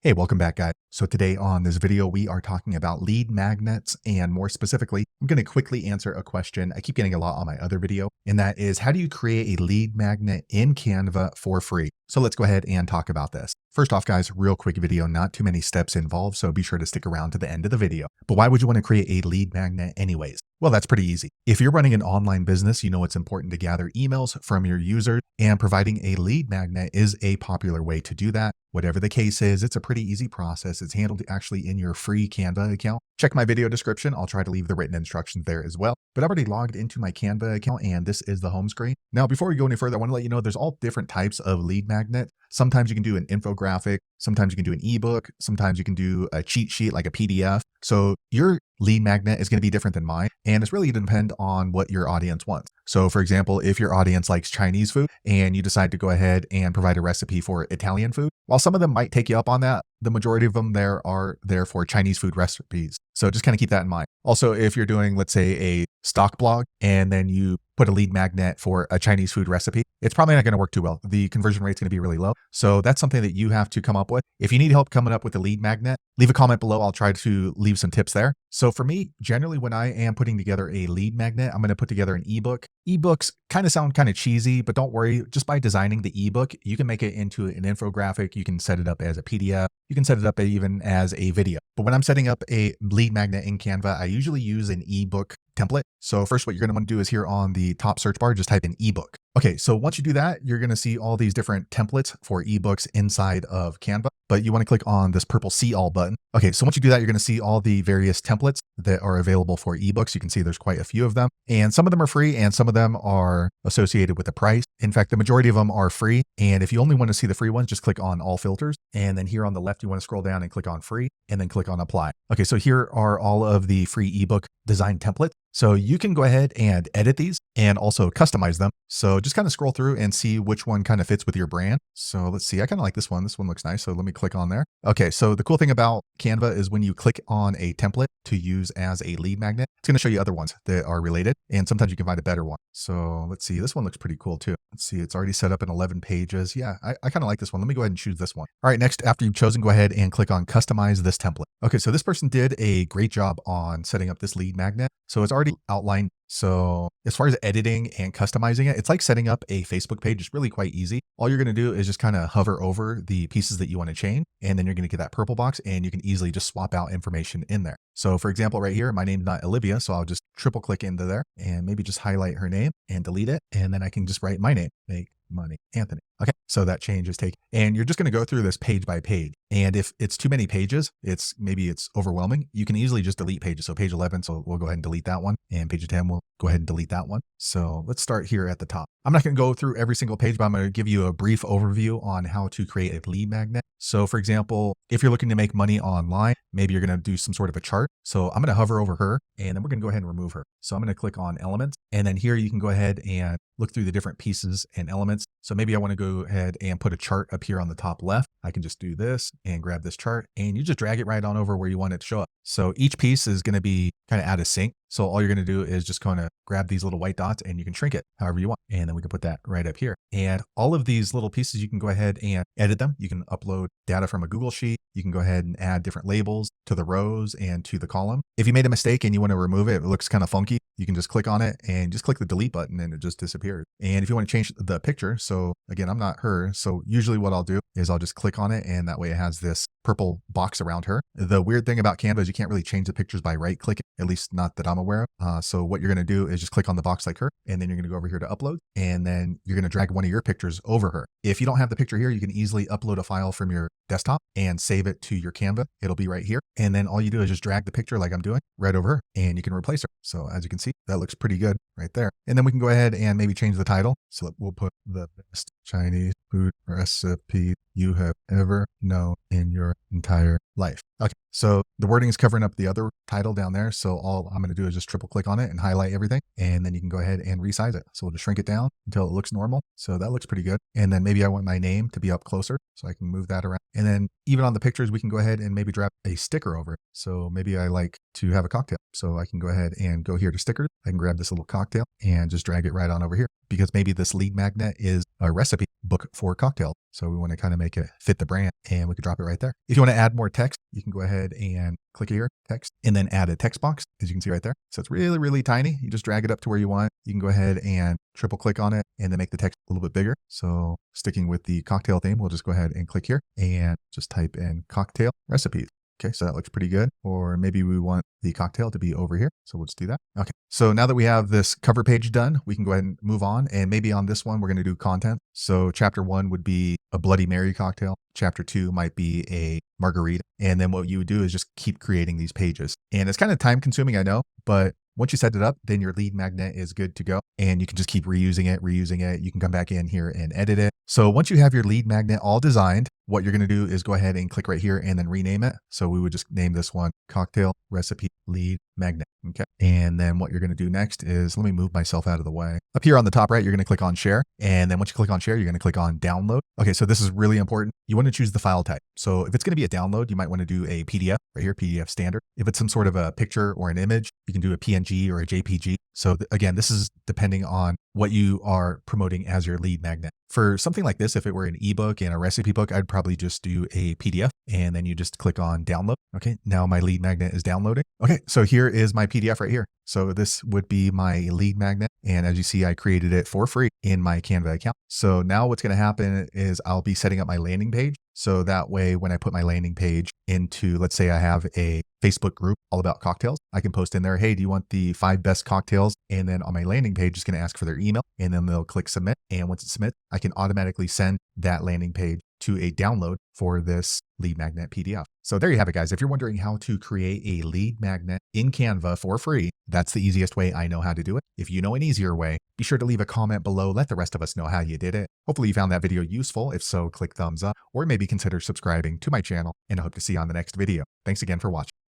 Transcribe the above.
Hey, welcome back, guys. So today on this video, we are talking about lead magnets, and more specifically, I'm going to quickly answer a question I keep getting a lot on my other video, and that is, how do you create a lead magnet in Canva for free? So let's go ahead and talk about this. First off, guys, real quick video, not too many steps involved, so be sure to stick around to the end of the video. But why would you want to create a lead magnet anyways? Well, that's pretty easy. If you're running an online business, you know it's important to gather emails from your users, and providing a lead magnet is a popular way to do that. Whatever the case is, it's a pretty easy process. It's handled actually in your free Canva account. Check my video description. I'll try to leave the written instructions there as well. But I've already logged into my Canva account, and this is the home screen. Now, before we go any further, I want to let you know there's all different types of lead magnet. Sometimes you can do an infographic. Sometimes you can do an ebook. Sometimes you can do a cheat sheet like a PDF. So your lead magnet is going to be different than mine, and it's really going to depend on what your audience wants. So for example, if your audience likes Chinese food and you decide to go ahead and provide a recipe for Italian food, while some of them might take you up on that, the majority of them are there for Chinese food recipes. So just kind of keep that in mind. Also, if you're doing, let's say, a stock blog and then you put a lead magnet for a Chinese food recipe, it's probably not going to work too well. The conversion rate's going to be really low. So that's something that you have to come up with. If you need help coming up with a lead magnet, leave a comment below. I'll try to leave some tips there. So for me, generally when I am putting together a lead magnet, I'm going to put together an ebook. Ebooks kind of sound kind of cheesy, but don't worry. Just by designing the ebook, you can make it into an infographic. You can set it up as a PDF. You can set it up even as a video. But when I'm setting up a lead magnet in Canva, I usually use an ebook template. So first, what you're going to want to do is here on the top search bar, just type in ebook. Okay, so once you do that, you're going to see all these different templates for ebooks inside of Canva, but you want to click on this purple see all button. Okay, so once you do that, you're going to see all the various templates that are available for ebooks. You can see there's quite a few of them, and some of them are free and some of them are associated with a price. In fact, the majority of them are free. And if you only want to see the free ones, just click on all filters. And then here on the left, you want to scroll down and click on free and then click on apply. Okay, so here are all of the free ebook design templates. So you can go ahead and edit these and also customize them. So just kind of scroll through and see which one kind of fits with your brand. So let's see, I kind of like this one. This one looks nice. So let me click on there. Okay, so the cool thing about Canva is when you click on a template to use as a lead magnet, it's going to show you other ones that are related. And sometimes you can find a better one. So let's see, this one looks pretty cool too. Let's see, it's already set up in 11 pages. Yeah, I kind of like this one. Let me go ahead and choose this one. All right, next, after you've chosen, go ahead and click on customize this template. Okay, so this person did a great job on setting up this lead magnet. So it's already outlined. So as far as editing and customizing it, it's like setting up a Facebook page. It's really quite easy. All you're going to do is just kind of hover over the pieces that you want to change, and then you're going to get that purple box and you can easily just swap out information in there. So for example, right here, my name's not Olivia. So I'll just triple click into there and maybe just highlight her name and delete it. And then I can just write my name, make money, Anthony. Okay, so that change is taken. And you're just going to go through this page by page. And if it's too many pages, maybe it's overwhelming, you can easily just delete pages. So page 11, so we'll go ahead and delete that one. And page 10, we'll go ahead and delete that one. So let's start here at the top. I'm not going to go through every single page, but I'm going to give you a brief overview on how to create a lead magnet. So for example, if you're looking to make money online, maybe you're going to do some sort of a chart. So I'm going to hover over her and then we're going to go ahead and remove her. So I'm going to click on elements, and then here you can go ahead and look through the different pieces and elements. So maybe I want to go ahead and put a chart up here on the top left. I can just do this and grab this chart and you just drag it right on over where you want it to show up. So each piece is going to be kind of out of sync. So all you're going to do is just kind of grab these little white dots and you can shrink it however you want. And then we can put that right up here. And all of these little pieces, you can go ahead and edit them. You can upload data from a Google Sheet. You can go ahead and add different labels to the rows and to the column. If you made a mistake and you want to remove it, it looks kind of funky, you can just click on it and just click the delete button and it just disappears. And if you want to change the picture, so again, I'm not her. So usually what I'll do is I'll just click on it and that way it has this purple box around her. The weird thing about Canva is you can't really change the pictures by right clicking, at least not that I'm aware of. So what you're going to do is just click on the box like her, and then you're going to go over here to upload, and then you're going to drag one of your pictures over her. If you don't have the picture here, you can easily upload a file from your desktop and save it to your Canva. It'll be right here. And then all you do is just drag the picture like I'm doing right over her and you can replace her. So as you can see, that looks pretty good right there. And then we can go ahead and maybe change the title. So we'll put the best Chinese food recipe you have ever known in your entire life. Okay, so the wording is covering up the other title down there. So all I'm going to do is just triple click on it and highlight everything. And then you can go ahead and resize it. So we'll just shrink it down until it looks normal. So that looks pretty good. And then maybe I want my name to be up closer so I can move that around. And then even on the pictures, we can go ahead and maybe drop a sticker over it. So maybe I like to have a cocktail. So I can go ahead and go here to stickers. I can grab this little cocktail and just drag it right on over here, because maybe this lead magnet is a recipe, book for cocktail. So we want to kind of make it fit the brand, and we could drop it right there. If you want to add more text, you can go ahead and click here, text, and then add a text box, as you can see right there. So it's really, really tiny. You just drag it up to where you want. You can go ahead and triple click on it and then make the text a little bit bigger. So sticking with the cocktail theme, we'll just go ahead and click here and just type in cocktail recipes. Okay, so that looks pretty good. Or maybe we want the cocktail to be over here. So we'll just do that. Okay, so now that we have this cover page done, we can go ahead and move on. And maybe on this one, we're going to do content. So chapter 1 would be a Bloody Mary cocktail. Chapter 2 might be a margarita. And then what you would do is just keep creating these pages. And it's kind of time consuming, I know, but once you set it up, then your lead magnet is good to go, and you can just keep reusing it. You can come back in here and edit it. So once you have your lead magnet all designed, what you're going to do is go ahead and click right here and then rename it. So we would just name this one cocktail recipe lead magnet. Okay. And then what you're going to do next is, let me move myself out of the way. Up here on the top right, you're going to click on share. And then once you click on share, you're going to click on download. Okay. So this is really important. You want to choose the file type. So if it's going to be a download, you might want to do a PDF right here, PDF standard. If it's some sort of a picture or an image, you can do a PNG or a JPG. So again, this is depending on what you are promoting as your lead magnet. For something like this, if it were an ebook and a recipe book, I'd probably just do a PDF and then you just click on download. Okay, now my lead magnet is downloading. Okay, so here is my PDF right here. So this would be my lead magnet. And as you see, I created it for free in my Canva account. So now what's going to happen is I'll be setting up my landing page. So that way, when I put my landing page into, let's say I have a Facebook group all about cocktails, I can post in there, hey, do you want the 5 best cocktails? And then on my landing page, it's going to ask for their email, and then they'll click submit. And once it submits, I can automatically send that landing page to a download for this lead magnet PDF. So there you have it, guys. If you're wondering how to create a lead magnet in Canva for free, that's the easiest way I know how to do it. If you know an easier way, be sure to leave a comment below. Let the rest of us know how you did it. Hopefully you found that video useful. If so, click thumbs up or maybe consider subscribing to my channel, and I hope to see you on the next video. Thanks again for watching.